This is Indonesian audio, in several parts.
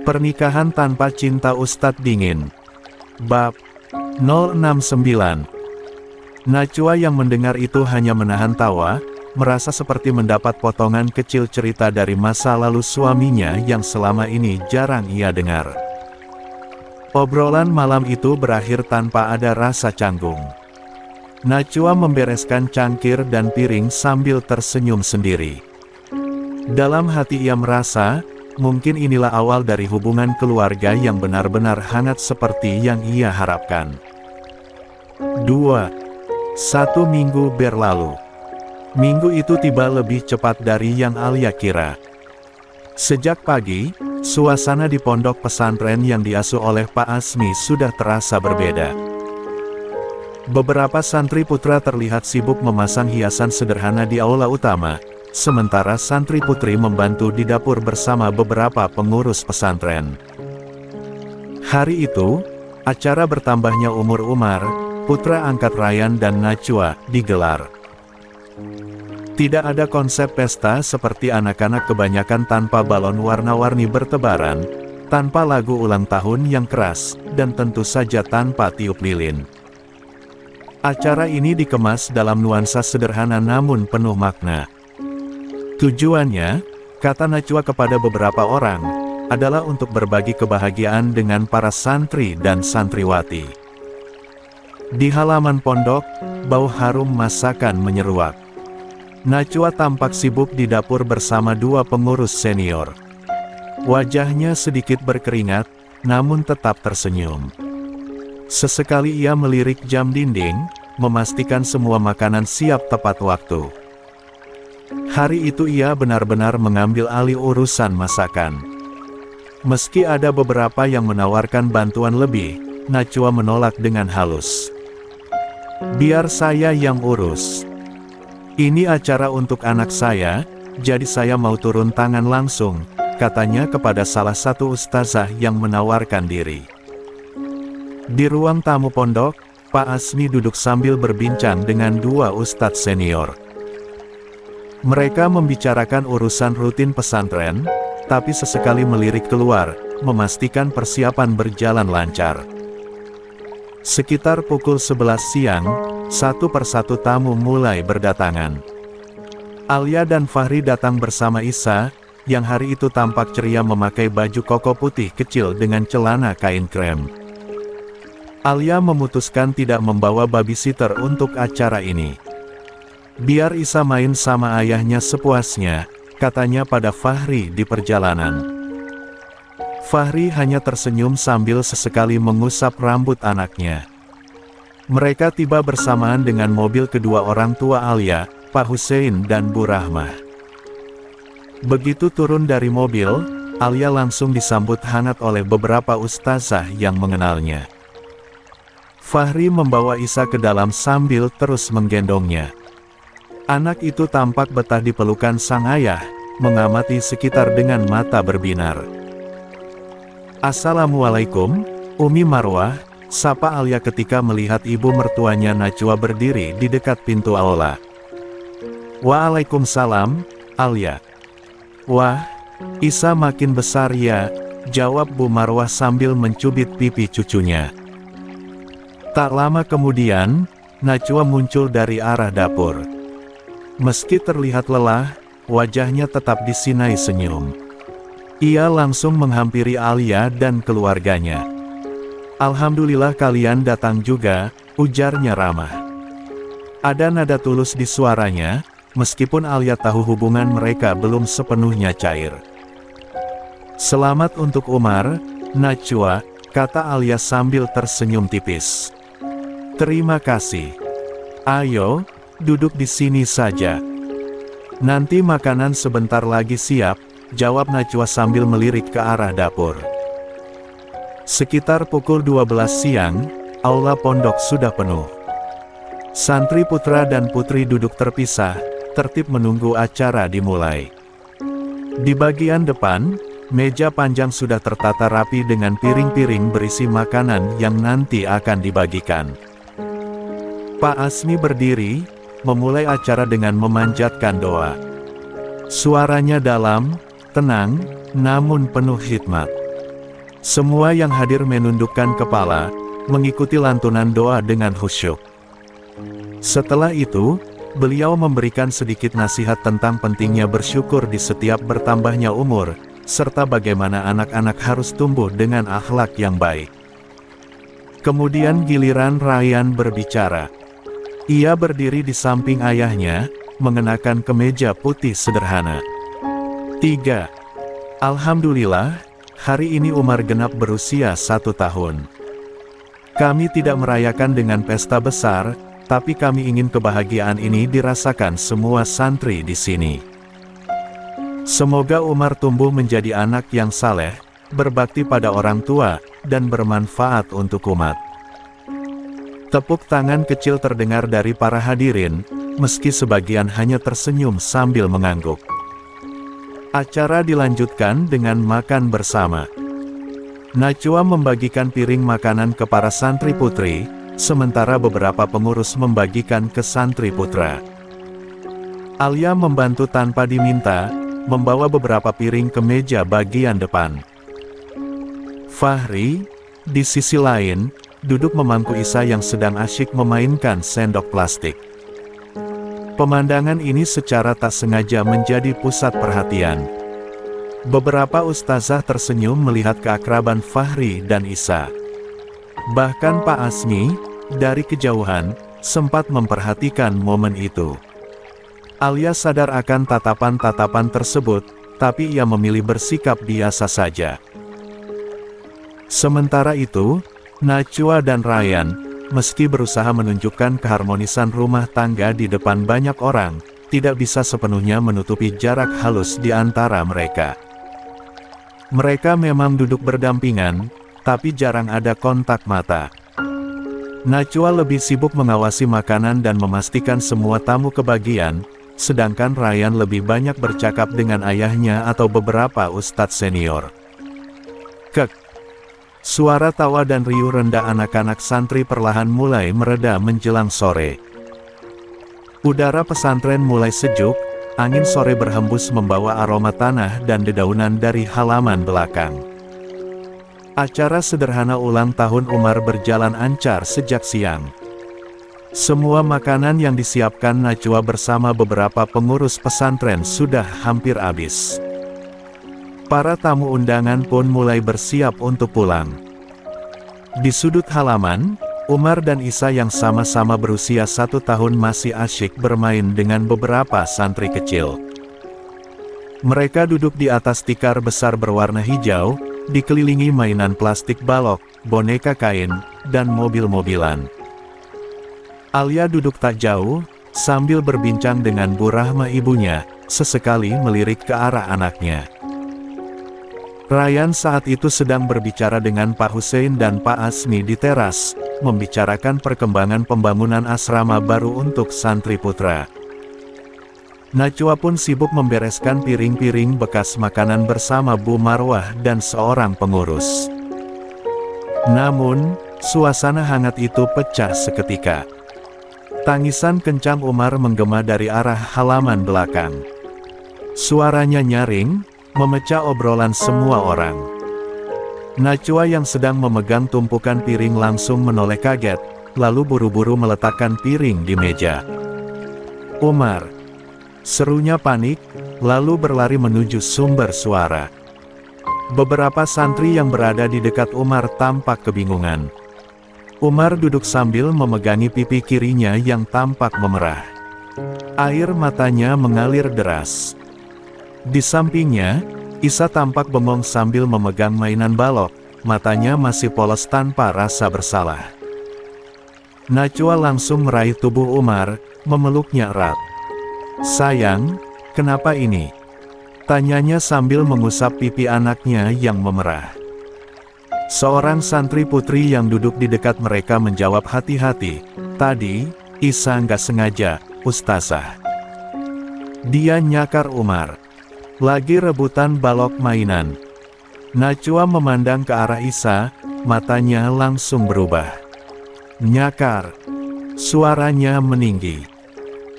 Pernikahan tanpa cinta Ustadz Dingin. Bab 069. Najwa yang mendengar itu hanya menahan tawa, merasa seperti mendapat potongan kecil cerita dari masa lalu suaminya yang selama ini jarang ia dengar. Obrolan malam itu berakhir tanpa ada rasa canggung. Najwa membereskan cangkir dan piring sambil tersenyum sendiri. Dalam hati ia merasa, mungkin inilah awal dari hubungan keluarga yang benar-benar hangat seperti yang ia harapkan. 2. 1 minggu berlalu. Minggu itu tiba lebih cepat dari yang Alia kira. Sejak pagi, suasana di pondok pesantren yang diasuh oleh Pak Asmi sudah terasa berbeda. Beberapa santri putra terlihat sibuk memasang hiasan sederhana di aula utama, sementara santri putri membantu di dapur bersama beberapa pengurus pesantren. Hari itu, acara bertambahnya umur Umar, putra angkat Rayyan dan Najwa, digelar. Tidak ada konsep pesta seperti anak-anak kebanyakan tanpa balon warna-warni bertebaran, tanpa lagu ulang tahun yang keras, dan tentu saja tanpa tiup lilin. Acara ini dikemas dalam nuansa sederhana namun penuh makna. Tujuannya, kata Najwa kepada beberapa orang, adalah untuk berbagi kebahagiaan dengan para santri dan santriwati. Di halaman pondok, bau harum masakan menyeruak. Najwa tampak sibuk di dapur bersama dua pengurus senior. Wajahnya sedikit berkeringat, namun tetap tersenyum. Sesekali ia melirik jam dinding, memastikan semua makanan siap tepat waktu. Hari itu ia benar-benar mengambil alih urusan masakan. Meski ada beberapa yang menawarkan bantuan lebih, Najwa menolak dengan halus. "Biar saya yang urus. Ini acara untuk anak saya, jadi saya mau turun tangan langsung," katanya kepada salah satu ustazah yang menawarkan diri. Di ruang tamu pondok, Pak Asmi duduk sambil berbincang dengan dua ustadz senior. Mereka membicarakan urusan rutin pesantren, tapi sesekali melirik keluar, memastikan persiapan berjalan lancar. Sekitar pukul 11 siang, satu persatu tamu mulai berdatangan. Alia dan Fahri datang bersama Isa, yang hari itu tampak ceria memakai baju koko putih kecil dengan celana kain krem. Alia memutuskan tidak membawa babysitter untuk acara ini. "Biar Isa main sama ayahnya sepuasnya," katanya pada Fahri di perjalanan. Fahri hanya tersenyum sambil sesekali mengusap rambut anaknya. Mereka tiba bersamaan dengan mobil kedua orang tua Alia, Pak Hussein dan Bu Rahmah. Begitu turun dari mobil, Alia langsung disambut hangat oleh beberapa ustazah yang mengenalnya. Fahri membawa Isa ke dalam sambil terus menggendongnya. Anak itu tampak betah di pelukan sang ayah, mengamati sekitar dengan mata berbinar. "Assalamualaikum, Umi Marwah," sapa Alia ketika melihat ibu mertuanya Najwa berdiri di dekat pintu aula. "Waalaikumsalam, Alia." "Wah, Isa makin besar ya," jawab Bu Marwah sambil mencubit pipi cucunya. Tak lama kemudian, Najwa muncul dari arah dapur. Meski terlihat lelah, wajahnya tetap disinai senyum. Ia langsung menghampiri Alia dan keluarganya. "Alhamdulillah kalian datang juga," ujarnya ramah. Ada nada tulus di suaranya, meskipun Alia tahu hubungan mereka belum sepenuhnya cair. "Selamat untuk Umar, Najwa," kata Alia sambil tersenyum tipis. "Terima kasih. Ayo, duduk di sini saja. Nanti makanan sebentar lagi siap," jawab Najwa sambil melirik ke arah dapur. Sekitar pukul 12 siang, aula pondok sudah penuh. Santri putra dan putri duduk terpisah, tertib menunggu acara dimulai. Di bagian depan, meja panjang sudah tertata rapi dengan piring-piring berisi makanan yang nanti akan dibagikan. Pak Asmi berdiri, memulai acara dengan memanjatkan doa. Suaranya dalam, tenang, namun penuh hikmat. Semua yang hadir menundukkan kepala, mengikuti lantunan doa dengan khusyuk. Setelah itu, beliau memberikan sedikit nasihat tentang pentingnya bersyukur di setiap bertambahnya umur, serta bagaimana anak-anak harus tumbuh dengan akhlak yang baik. Kemudian giliran Ryan berbicara. Ia berdiri di samping ayahnya, mengenakan kemeja putih sederhana. 3. Alhamdulillah, hari ini Umar genap berusia 1 tahun. Kami tidak merayakan dengan pesta besar, tapi kami ingin kebahagiaan ini dirasakan semua santri di sini. Semoga Umar tumbuh menjadi anak yang saleh, berbakti pada orang tua, dan bermanfaat untuk umat. Tepuk tangan kecil terdengar dari para hadirin, meski sebagian hanya tersenyum sambil mengangguk. Acara dilanjutkan dengan makan bersama. Najwa membagikan piring makanan ke para santri putri, sementara beberapa pengurus membagikan ke santri putra. Alia membantu tanpa diminta, membawa beberapa piring ke meja bagian depan. Fahri, di sisi lain, duduk memangku Isa yang sedang asyik memainkan sendok plastik. Pemandangan ini secara tak sengaja menjadi pusat perhatian. Beberapa ustazah tersenyum melihat keakraban Fahri dan Isa. Bahkan Pak Asmi, dari kejauhan, sempat memperhatikan momen itu. Alia sadar akan tatapan-tatapan tersebut, tapi ia memilih bersikap biasa saja. Sementara itu, Najwa dan Ryan, meski berusaha menunjukkan keharmonisan rumah tangga di depan banyak orang, tidak bisa sepenuhnya menutupi jarak halus di antara mereka. Mereka memang duduk berdampingan, tapi jarang ada kontak mata. Najwa lebih sibuk mengawasi makanan dan memastikan semua tamu kebagian, sedangkan Ryan lebih banyak bercakap dengan ayahnya atau beberapa ustadz senior. Suara tawa dan riuh rendah anak-anak santri perlahan mulai mereda menjelang sore. Udara pesantren mulai sejuk, angin sore berhembus membawa aroma tanah dan dedaunan dari halaman belakang. Acara sederhana ulang tahun Umar berjalan lancar sejak siang. Semua makanan yang disiapkan Najwa bersama beberapa pengurus pesantren sudah hampir habis. Para tamu undangan pun mulai bersiap untuk pulang. Di sudut halaman, Umar dan Isa yang sama-sama berusia 1 tahun masih asyik bermain dengan beberapa santri kecil. Mereka duduk di atas tikar besar berwarna hijau, dikelilingi mainan plastik balok, boneka kain, dan mobil-mobilan. Alia duduk tak jauh, sambil berbincang dengan Bu Rahma ibunya, sesekali melirik ke arah anaknya. Ryan saat itu sedang berbicara dengan Pak Hussein dan Pak Asmi di teras, membicarakan perkembangan pembangunan asrama baru untuk santri putra. Najwa pun sibuk membereskan piring-piring bekas makanan bersama Bu Marwah dan seorang pengurus. Namun, suasana hangat itu pecah seketika. Tangisan kencang Umar menggema dari arah halaman belakang. Suaranya nyaring, memecah obrolan semua orang. Najwa yang sedang memegang tumpukan piring langsung menoleh kaget, lalu buru-buru meletakkan piring di meja. "Umar!" serunya panik, lalu berlari menuju sumber suara. Beberapa santri yang berada di dekat Umar tampak kebingungan. Umar duduk sambil memegangi pipi kirinya yang tampak memerah. Air matanya mengalir deras. Di sampingnya, Isa tampak bengong sambil memegang mainan balok, matanya masih polos tanpa rasa bersalah. Najwa langsung meraih tubuh Umar, memeluknya erat. "Sayang, kenapa ini?" tanyanya sambil mengusap pipi anaknya yang memerah. Seorang santri putri yang duduk di dekat mereka menjawab hati-hati, "Tadi, Isa nggak sengaja, Ustazah." Dia nyakar Umar. Lagi rebutan balok mainan. Najwa memandang ke arah Isa, matanya langsung berubah. "Nyakar." Suaranya meninggi.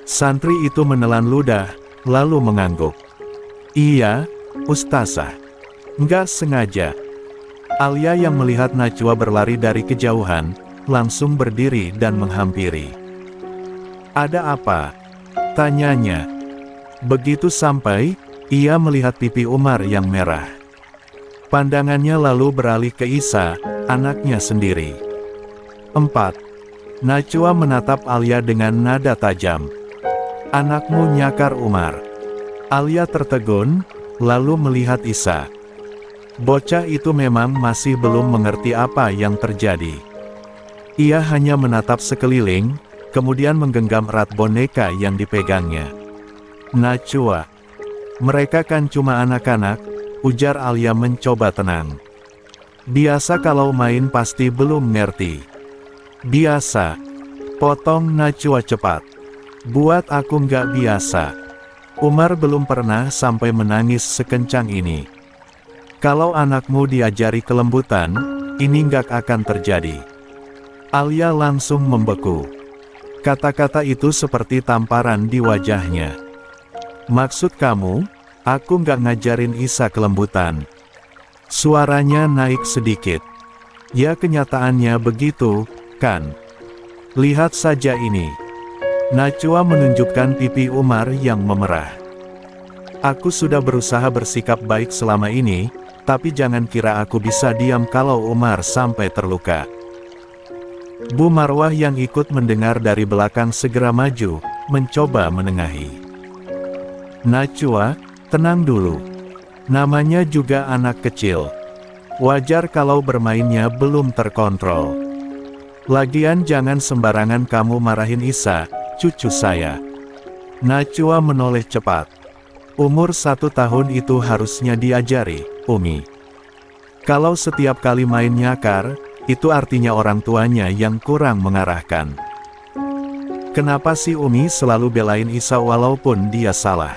Santri itu menelan ludah, lalu mengangguk. "Iya, Ustazah. Nggak sengaja." Alia yang melihat Najwa berlari dari kejauhan, langsung berdiri dan menghampiri. "Ada apa?" tanyanya. Begitu sampai, ia melihat pipi Umar yang merah. Pandangannya lalu beralih ke Isa, anaknya sendiri. 4. Najwa menatap Alia dengan nada tajam. "Anakmu," nyakar Umar. Alia tertegun, lalu melihat Isa. Bocah itu memang masih belum mengerti apa yang terjadi. Ia hanya menatap sekeliling, kemudian menggenggam erat boneka yang dipegangnya. "Najwa, mereka kan cuma anak-anak," ujar Alia mencoba tenang. "Biasa kalau main pasti belum ngerti." "Biasa," potong Najwa cepat. "Buat aku nggak biasa. Umar belum pernah sampai menangis sekencang ini. Kalau anakmu diajari kelembutan, ini nggak akan terjadi." Alia langsung membeku. Kata-kata itu seperti tamparan di wajahnya. "Maksud kamu, aku nggak ngajarin Isa kelembutan?" Suaranya naik sedikit. "Ya kenyataannya begitu, kan? Lihat saja ini." Najwa menunjukkan pipi Umar yang memerah. "Aku sudah berusaha bersikap baik selama ini, tapi jangan kira aku bisa diam kalau Umar sampai terluka." Bu Marwah yang ikut mendengar dari belakang segera maju, mencoba menengahi. "Najwa, tenang dulu. Namanya juga anak kecil. Wajar kalau bermainnya belum terkontrol. Lagian jangan sembarangan kamu marahin Isa, cucu saya." Najwa menoleh cepat. "Umur 1 tahun itu harusnya diajari, Umi. Kalau setiap kali main nyakar, itu artinya orang tuanya yang kurang mengarahkan. Kenapa sih Umi selalu belain Isa walaupun dia salah?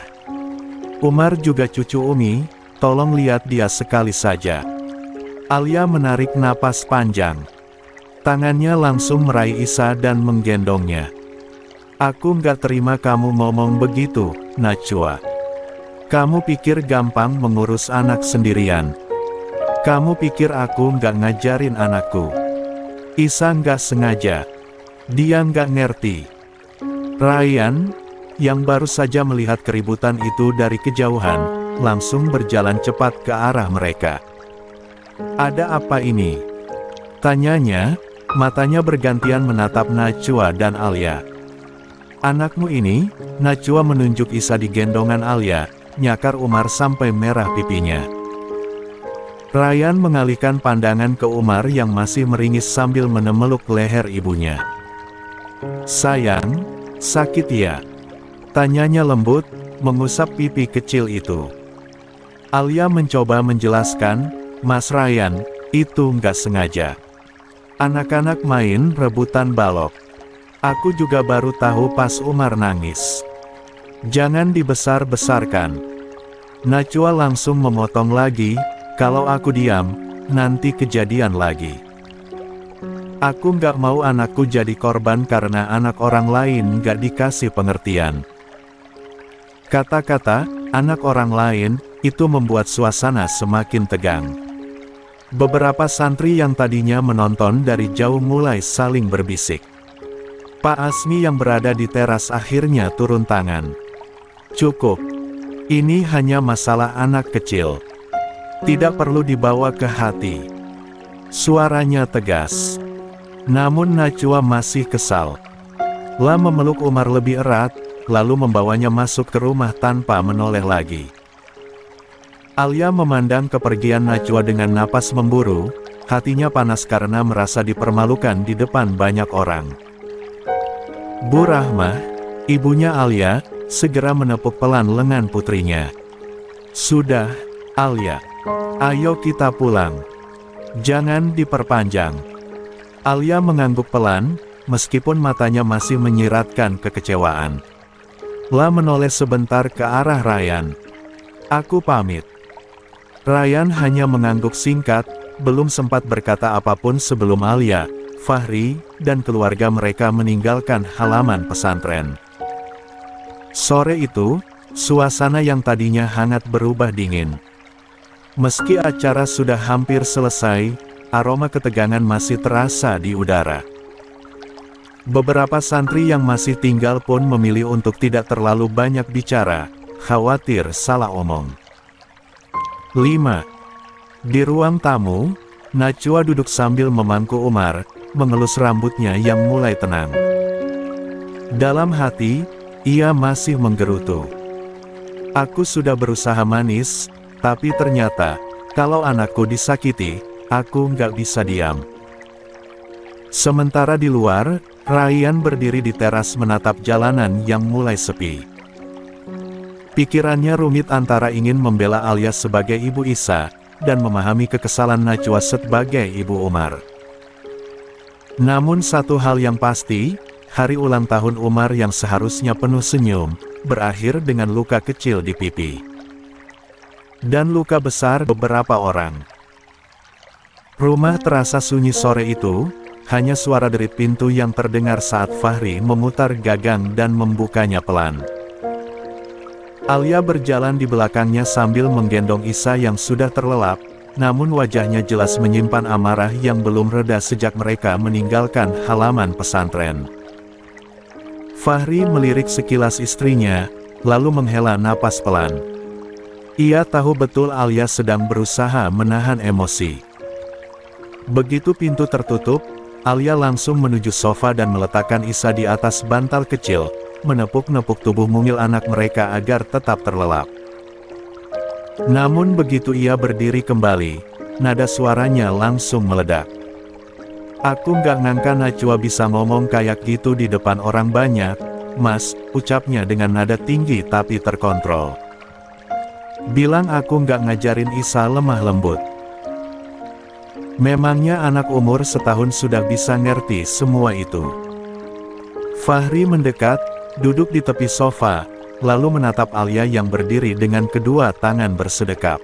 Umar juga cucu Umi, tolong lihat dia sekali saja." Alia menarik napas panjang. Tangannya langsung meraih Isa dan menggendongnya. "Aku nggak terima kamu ngomong begitu, Najwa. Kamu pikir gampang mengurus anak sendirian? Kamu pikir aku nggak ngajarin anakku?" "Isa nggak sengaja. Dia nggak ngerti." Ryan, yang baru saja melihat keributan itu dari kejauhan, langsung berjalan cepat ke arah mereka. "Ada apa ini?" tanyanya, matanya bergantian menatap Najwa dan Alia. "Anakmu ini," Najwa menunjuk Isa di gendongan Alia, nyakar Umar sampai merah pipinya. Ryan mengalihkan pandangan ke Umar yang masih meringis sambil memeluk leher ibunya. "Sayang, sakit ya?" tanyanya lembut, mengusap pipi kecil itu. Alia mencoba menjelaskan, "Mas Ryan, itu nggak sengaja. Anak-anak main rebutan balok. Aku juga baru tahu pas Umar nangis. Jangan dibesar-besarkan." Najwa langsung memotong lagi, "Kalau aku diam, nanti kejadian lagi. Aku nggak mau anakku jadi korban karena anak orang lain nggak dikasih pengertian." Kata-kata "anak orang lain" itu membuat suasana semakin tegang. Beberapa santri yang tadinya menonton dari jauh mulai saling berbisik. Pak Asmi yang berada di teras akhirnya turun tangan. "Cukup. Ini hanya masalah anak kecil. Tidak perlu dibawa ke hati." Suaranya tegas. Namun Najwa masih kesal. Lah memeluk Umar lebih erat, lalu membawanya masuk ke rumah tanpa menoleh lagi. Alia memandang kepergian Najwa dengan napas memburu, hatinya panas karena merasa dipermalukan di depan banyak orang. Bu Rahmah, ibunya Alia, segera menepuk pelan lengan putrinya. "Sudah, Alia. Ayo kita pulang. Jangan diperpanjang." Alia mengangguk pelan, meskipun matanya masih menyiratkan kekecewaan. Lah menoleh sebentar ke arah Ryan. "Aku pamit." Ryan hanya mengangguk singkat, belum sempat berkata apapun sebelum Alia, Fahri, dan keluarga mereka meninggalkan halaman pesantren. Sore itu, suasana yang tadinya hangat berubah dingin. Meski acara sudah hampir selesai, aroma ketegangan masih terasa di udara. Beberapa santri yang masih tinggal pun memilih untuk tidak terlalu banyak bicara, khawatir salah omong. 5. Di ruang tamu, Najwa duduk sambil memangku Umar, mengelus rambutnya yang mulai tenang. Dalam hati, ia masih menggerutu. Aku sudah berusaha manis, tapi ternyata, kalau anakku disakiti, aku nggak bisa diam. Sementara di luar, Ryan berdiri di teras menatap jalanan yang mulai sepi. Pikirannya rumit antara ingin membela Alia sebagai ibu Isa, dan memahami kekesalan Najwa sebagai ibu Umar. Namun satu hal yang pasti, hari ulang tahun Umar yang seharusnya penuh senyum, berakhir dengan luka kecil di pipi. Dan luka besar beberapa orang. Rumah terasa sunyi sore itu, hanya suara derit pintu yang terdengar saat Fahri memutar gagang dan membukanya pelan. Alia berjalan di belakangnya sambil menggendong Isa yang sudah terlelap, namun wajahnya jelas menyimpan amarah yang belum reda sejak mereka meninggalkan halaman pesantren. Fahri melirik sekilas istrinya, lalu menghela napas pelan. Ia tahu betul Alia sedang berusaha menahan emosi. Begitu pintu tertutup, Alia langsung menuju sofa dan meletakkan Isa di atas bantal kecil, menepuk-nepuk tubuh mungil anak mereka agar tetap terlelap. Namun begitu ia berdiri kembali, nada suaranya langsung meledak. Aku nggak ngangka Najwa bisa ngomong kayak gitu di depan orang banyak, Mas, ucapnya dengan nada tinggi tapi terkontrol. Bilang aku nggak ngajarin Isa lemah lembut. Memangnya anak umur setahun sudah bisa ngerti semua itu. Fahri mendekat, duduk di tepi sofa, lalu menatap Alia yang berdiri dengan kedua tangan bersedekap.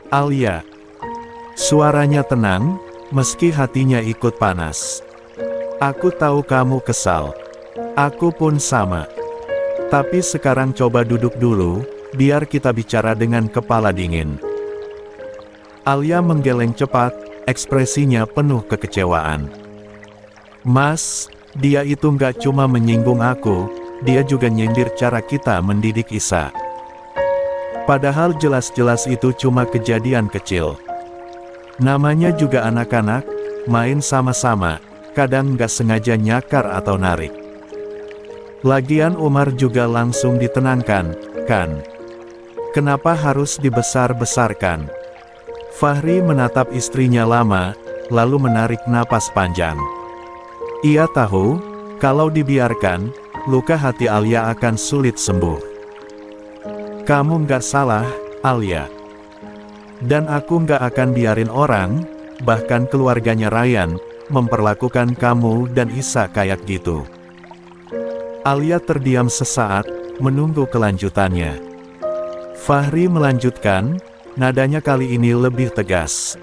Alia. Suaranya tenang, meski hatinya ikut panas. Aku tahu kamu kesal. Aku pun sama. Tapi sekarang coba duduk dulu, biar kita bicara dengan kepala dingin. Alia menggeleng cepat, ekspresinya penuh kekecewaan. Mas, dia itu nggak cuma menyinggung aku, dia juga nyindir cara kita mendidik Isa. Padahal jelas-jelas itu cuma kejadian kecil. Namanya juga anak-anak, main sama-sama, kadang nggak sengaja nyakar atau narik. Lagian Umar juga langsung ditenangkan, kan? Kenapa harus dibesar-besarkan? Fahri menatap istrinya lama, lalu menarik napas panjang. Ia tahu, kalau dibiarkan, luka hati Alia akan sulit sembuh. Kamu nggak salah, Alia. Dan aku nggak akan biarin orang, bahkan keluarganya Ryan, memperlakukan kamu dan Isa kayak gitu. Alia terdiam sesaat, menunggu kelanjutannya. Fahri melanjutkan, nadanya kali ini lebih tegas.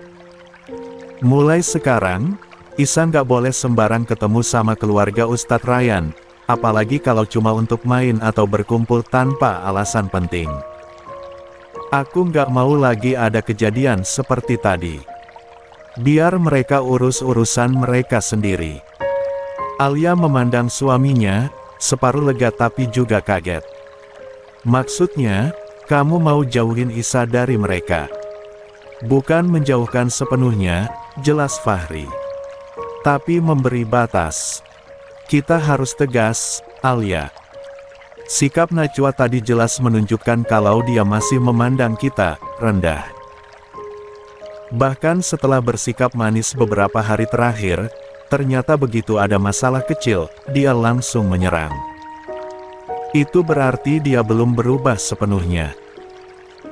Mulai sekarang, Isa nggak boleh sembarang ketemu sama keluarga Ustadz Ryan, apalagi kalau cuma untuk main atau berkumpul tanpa alasan penting. Aku nggak mau lagi ada kejadian seperti tadi. Biar mereka urus urusan mereka sendiri. Alia memandang suaminya, separuh lega tapi juga kaget. Maksudnya, kamu mau jauhin Isa dari mereka? Bukan menjauhkan sepenuhnya, jelas Fahri. Tapi memberi batas. Kita harus tegas, Alia. Sikap Najwa tadi jelas menunjukkan kalau dia masih memandang kita rendah. Bahkan setelah bersikap manis beberapa hari terakhir, ternyata begitu ada masalah kecil, dia langsung menyerang. Itu berarti dia belum berubah sepenuhnya.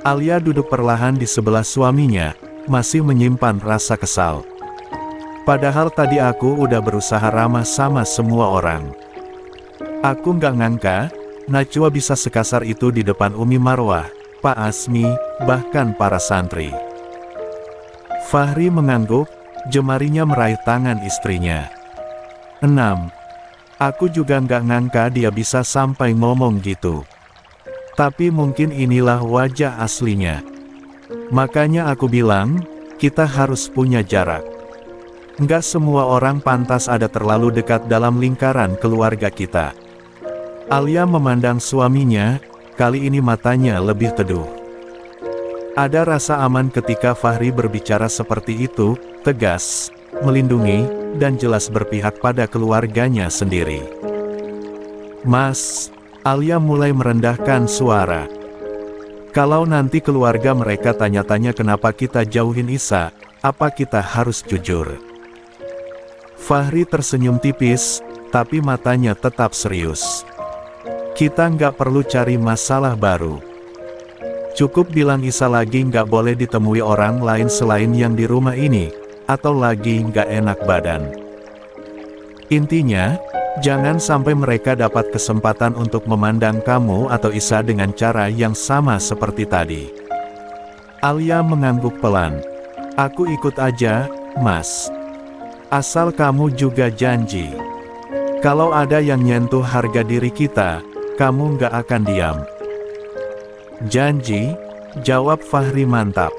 Alia duduk perlahan di sebelah suaminya, masih menyimpan rasa kesal. Padahal tadi aku udah berusaha ramah sama semua orang. Aku nggak ngangka, Najwa bisa sekasar itu di depan Umi Marwah, Pak Asmi, bahkan para santri. Fahri mengangguk, jemarinya meraih tangan istrinya. 6. Aku juga nggak ngangka dia bisa sampai ngomong gitu. Tapi mungkin inilah wajah aslinya. Makanya aku bilang, kita harus punya jarak. Nggak semua orang pantas ada terlalu dekat dalam lingkaran keluarga kita. Alia memandang suaminya, kali ini matanya lebih teduh. Ada rasa aman ketika Fahri berbicara seperti itu, tegas, melindungi, dan jelas berpihak pada keluarganya sendiri. Mas, Alia mulai merendahkan suara. Kalau nanti keluarga mereka tanya-tanya kenapa kita jauhin Isa, apa kita harus jujur? Fahri tersenyum tipis, tapi matanya tetap serius. Kita nggak perlu cari masalah baru. Cukup bilang Isa lagi nggak boleh ditemui orang lain selain yang di rumah ini, atau lagi nggak enak badan. Intinya, jangan sampai mereka dapat kesempatan untuk memandang kamu atau Isa dengan cara yang sama seperti tadi. Alia mengangguk pelan. Aku ikut aja, Mas. Asal kamu juga janji. Kalau ada yang nyentuh harga diri kita, kamu nggak akan diam. Janji, jawab Fahri mantap.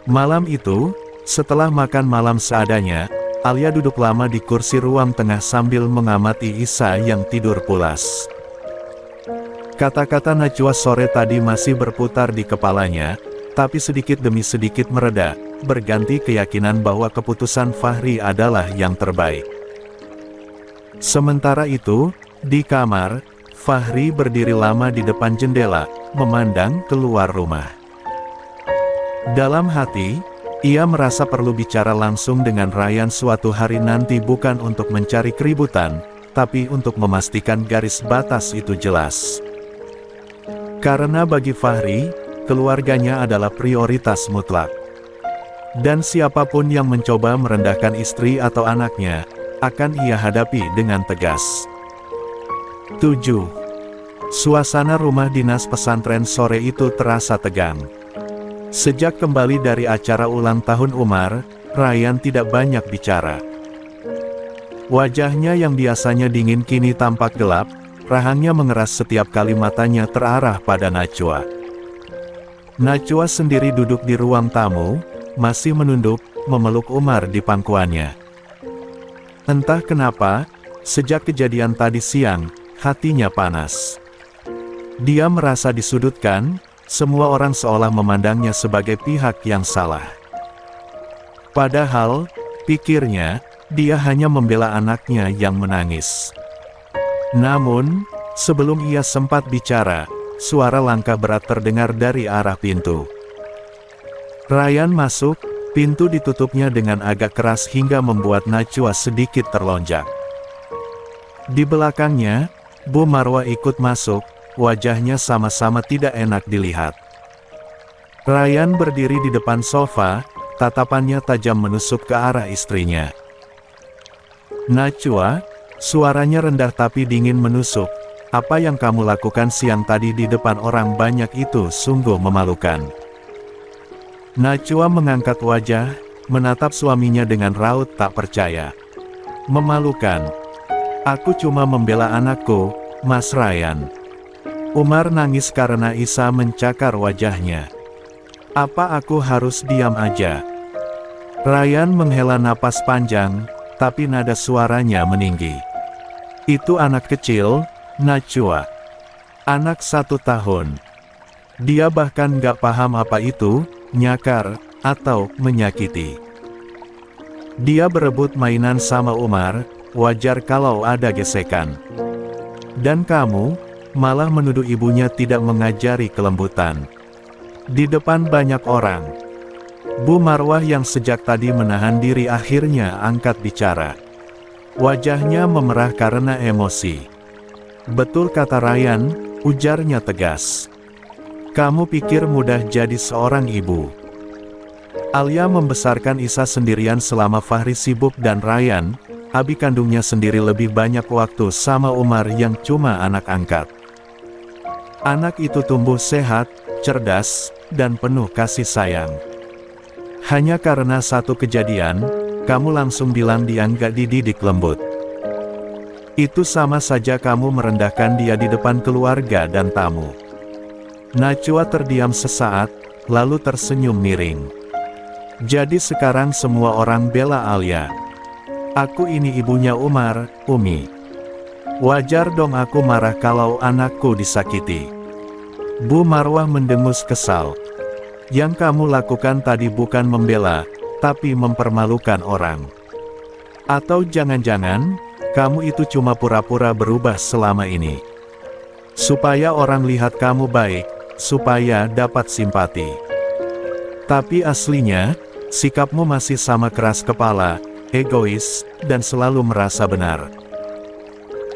Malam itu, setelah makan malam seadanya, Alia duduk lama di kursi ruang tengah sambil mengamati Isa yang tidur pulas. Kata-kata Najwa sore tadi masih berputar di kepalanya, tapi sedikit demi sedikit mereda, berganti keyakinan bahwa keputusan Fahri adalah yang terbaik. Sementara itu, di kamar, Fahri berdiri lama di depan jendela, memandang keluar rumah. Dalam hati, ia merasa perlu bicara langsung dengan Ryan suatu hari nanti bukan untuk mencari keributan, tapi untuk memastikan garis batas itu jelas. Karena bagi Fahri, keluarganya adalah prioritas mutlak. Dan siapapun yang mencoba merendahkan istri atau anaknya, akan ia hadapi dengan tegas. 7. Suasana rumah dinas pesantren sore itu terasa tegang. Sejak kembali dari acara ulang tahun Umar, Ryan tidak banyak bicara. Wajahnya yang biasanya dingin kini tampak gelap, rahangnya mengeras setiap kali matanya terarah pada Najwa. Najwa sendiri duduk di ruang tamu, masih menunduk, memeluk Umar di pangkuannya. Entah kenapa, sejak kejadian tadi siang, hatinya panas. Dia merasa disudutkan, semua orang seolah memandangnya sebagai pihak yang salah. Padahal, pikirnya, dia hanya membela anaknya yang menangis. Namun, sebelum ia sempat bicara, suara langkah berat terdengar dari arah pintu. Ryan masuk, pintu ditutupnya dengan agak keras hingga membuat Najwa sedikit terlonjak. Di belakangnya, Bu Marwah ikut masuk, wajahnya sama-sama tidak enak dilihat. Ryan berdiri di depan sofa, tatapannya tajam menusuk ke arah istrinya. Najwa, suaranya rendah tapi dingin menusuk, apa yang kamu lakukan siang tadi di depan orang banyak itu sungguh memalukan. Najwa mengangkat wajah, menatap suaminya dengan raut tak percaya. Memalukan. Aku cuma membela anakku, Mas Ryan. Umar nangis karena Isa mencakar wajahnya. Apa aku harus diam aja? Ryan menghela napas panjang, tapi nada suaranya meninggi. Itu anak kecil, Najwa. Anak 1 tahun. Dia bahkan gak paham apa itu, nyakar, atau menyakiti. Dia berebut mainan sama Umar, wajar kalau ada gesekan. Dan kamu, malah menuduh ibunya tidak mengajari kelembutan. Di depan banyak orang. Bu Marwah yang sejak tadi menahan diri akhirnya angkat bicara. Wajahnya memerah karena emosi. Betul kata Ryan, ujarnya tegas. Kamu pikir mudah jadi seorang ibu? Alia membesarkan Isa sendirian selama Fahri sibuk dan Ryan, abi kandungnya sendiri lebih banyak waktu sama Umar yang cuma anak angkat. Anak itu tumbuh sehat, cerdas, dan penuh kasih sayang. Hanya karena satu kejadian, kamu langsung bilang dia nggak dididik lembut. Itu sama saja kamu merendahkan dia di depan keluarga dan tamu. Najwa terdiam sesaat, lalu tersenyum miring. Jadi sekarang semua orang bela Alia. Aku ini ibunya Umar, Umi. Wajar dong aku marah kalau anakku disakiti. Bu Marwah mendengus kesal. Yang kamu lakukan tadi bukan membela, tapi mempermalukan orang. Atau jangan-jangan, kamu itu cuma pura-pura berubah selama ini. Supaya orang lihat kamu baik, supaya dapat simpati. Tapi aslinya, sikapmu masih sama keras kepala, egois, dan selalu merasa benar.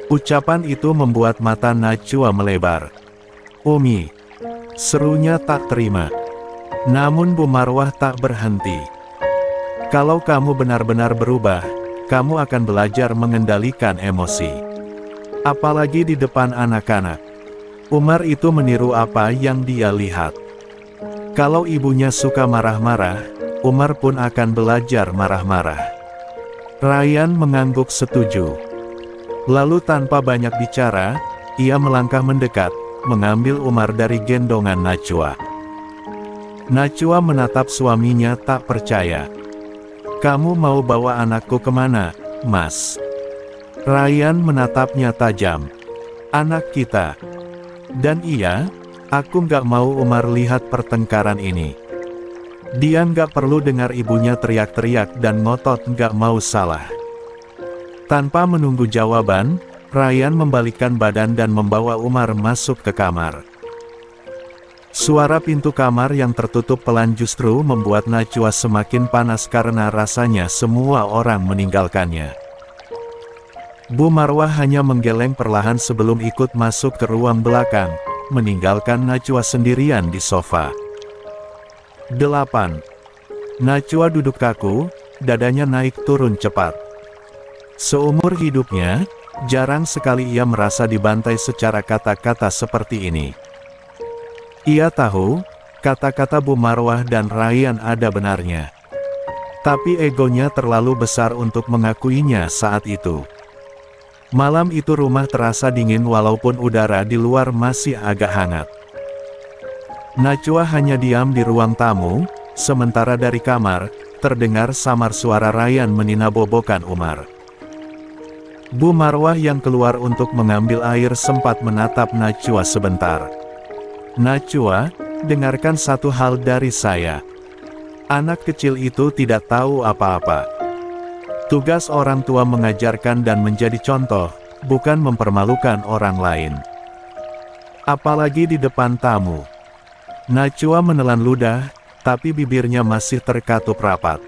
Ucapan itu membuat mata Najwa melebar. Umi, serunya tak terima. Namun Bu Marwah tak berhenti. Kalau kamu benar-benar berubah, kamu akan belajar mengendalikan emosi. Apalagi di depan anak-anak. Umar itu meniru apa yang dia lihat. Kalau ibunya suka marah-marah, Umar pun akan belajar marah-marah. Ryan mengangguk setuju. Lalu tanpa banyak bicara, ia melangkah mendekat, mengambil Umar dari gendongan Najwa. Najwa menatap suaminya tak percaya. Kamu mau bawa anakku kemana, Mas? Ryan menatapnya tajam. Anak kita. Dan iya, aku nggak mau Umar lihat pertengkaran ini. Dia nggak perlu dengar ibunya teriak-teriak dan ngotot nggak mau salah. Tanpa menunggu jawaban, Ryan membalikkan badan dan membawa Umar masuk ke kamar. Suara pintu kamar yang tertutup pelan justru membuat Najwa semakin panas karena rasanya semua orang meninggalkannya. Bu Marwah hanya menggeleng perlahan sebelum ikut masuk ke ruang belakang, meninggalkan Najwa sendirian di sofa. 8. Najwa duduk kaku, dadanya naik turun cepat. Seumur hidupnya, jarang sekali ia merasa dibantai secara kata-kata seperti ini. Ia tahu, kata-kata Bu Marwah dan Ryan ada benarnya. Tapi egonya terlalu besar untuk mengakuinya saat itu. Malam itu rumah terasa dingin walaupun udara di luar masih agak hangat. Najwa hanya diam di ruang tamu, sementara dari kamar, terdengar samar suara Ryan meninabobokan Umar. Bu Marwah yang keluar untuk mengambil air sempat menatap Najwa sebentar. Najwa, dengarkan satu hal dari saya. Anak kecil itu tidak tahu apa-apa. Tugas orang tua mengajarkan dan menjadi contoh, bukan mempermalukan orang lain. Apalagi di depan tamu. Najwa menelan ludah, tapi bibirnya masih terkatup rapat.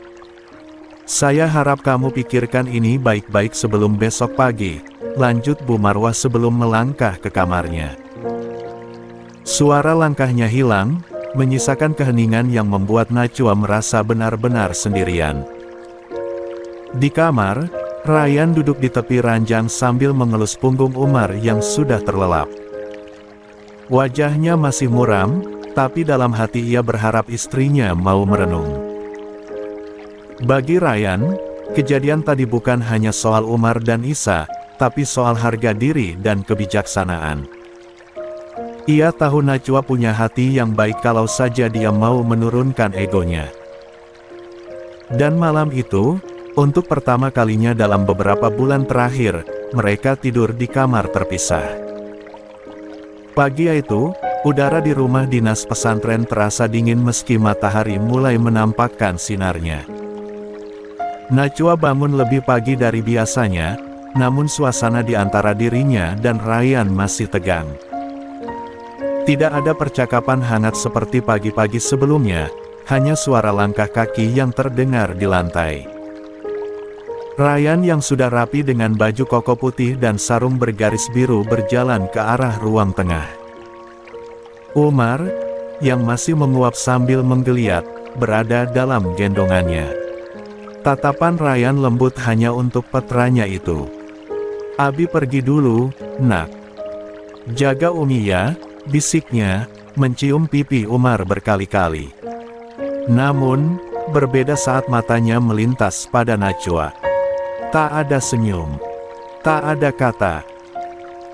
Saya harap kamu pikirkan ini baik-baik sebelum besok pagi, lanjut Bu Marwah sebelum melangkah ke kamarnya. Suara langkahnya hilang, menyisakan keheningan yang membuat Najwa merasa benar-benar sendirian. Di kamar, Ryan duduk di tepi ranjang sambil mengelus punggung Umar yang sudah terlelap. Wajahnya masih muram, tapi dalam hati ia berharap istrinya mau merenung. Bagi Ryan, kejadian tadi bukan hanya soal Umar dan Isa, tapi soal harga diri dan kebijaksanaan. Ia tahu Najwa punya hati yang baik kalau saja dia mau menurunkan egonya. Dan malam itu, untuk pertama kalinya dalam beberapa bulan terakhir, mereka tidur di kamar terpisah. Pagi itu, udara di rumah dinas pesantren terasa dingin meski matahari mulai menampakkan sinarnya. Najwa bangun lebih pagi dari biasanya, namun suasana di antara dirinya dan Ryan masih tegang. Tidak ada percakapan hangat seperti pagi-pagi sebelumnya, hanya suara langkah kaki yang terdengar di lantai. Ryan yang sudah rapi dengan baju koko putih dan sarung bergaris biru berjalan ke arah ruang tengah. Umar, yang masih menguap sambil menggeliat, berada dalam gendongannya. Tatapan Ryan lembut hanya untuk putranya itu. Abi pergi dulu, nak. Jaga Umi ya, bisiknya, mencium pipi Umar berkali-kali. Namun, berbeda saat matanya melintas pada Najwa. Tak ada senyum. Tak ada kata.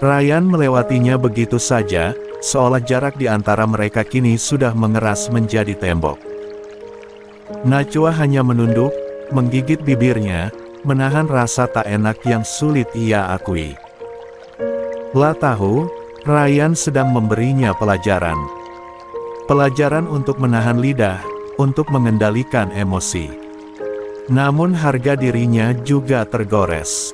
Ryan melewatinya begitu saja, seolah jarak di antara mereka kini sudah mengeras menjadi tembok. Najwa hanya menunduk, menggigit bibirnya, menahan rasa tak enak yang sulit ia akui. Lah tahu, Ryan sedang memberinya pelajaran. Pelajaran untuk menahan lidah, untuk mengendalikan emosi. Namun harga dirinya juga tergores.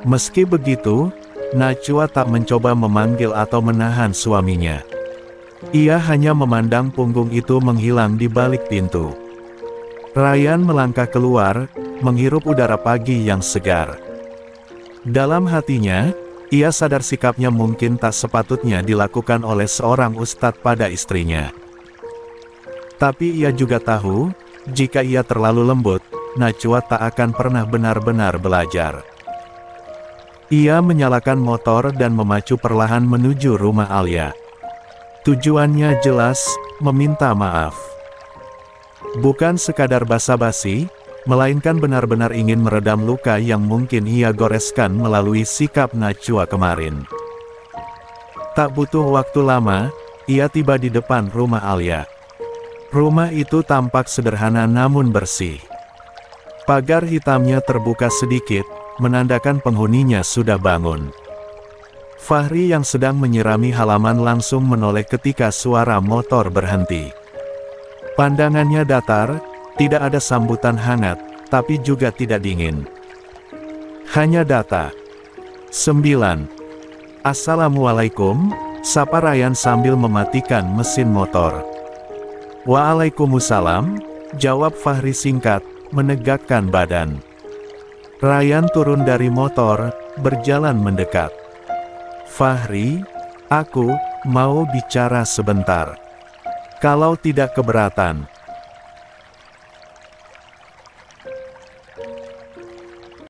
Meski begitu, Najwa tak mencoba memanggil atau menahan suaminya. Ia hanya memandang punggung itu menghilang di balik pintu. Ryan melangkah keluar, menghirup udara pagi yang segar. Dalam hatinya, ia sadar sikapnya mungkin tak sepatutnya dilakukan oleh seorang ustadz pada istrinya. Tapi ia juga tahu, jika ia terlalu lembut, Najwa tak akan pernah benar-benar belajar. Ia menyalakan motor dan memacu perlahan menuju rumah Alia. Tujuannya jelas, meminta maaf. Bukan sekadar basa-basi, melainkan benar-benar ingin meredam luka yang mungkin ia goreskan melalui sikap Najwa kemarin. Tak butuh waktu lama, ia tiba di depan rumah Alia. Rumah itu tampak sederhana namun bersih. Pagar hitamnya terbuka sedikit, menandakan penghuninya sudah bangun. Fahri yang sedang menyirami halaman langsung menoleh ketika suara motor berhenti. Pandangannya datar, tidak ada sambutan hangat, tapi juga tidak dingin. Hanya data. 9. Assalamualaikum, sapa Ryan sambil mematikan mesin motor. Waalaikumsalam, jawab Fahri singkat, menegakkan badan. Ryan turun dari motor, berjalan mendekat. Fahri, aku mau bicara sebentar. Kalau tidak keberatan.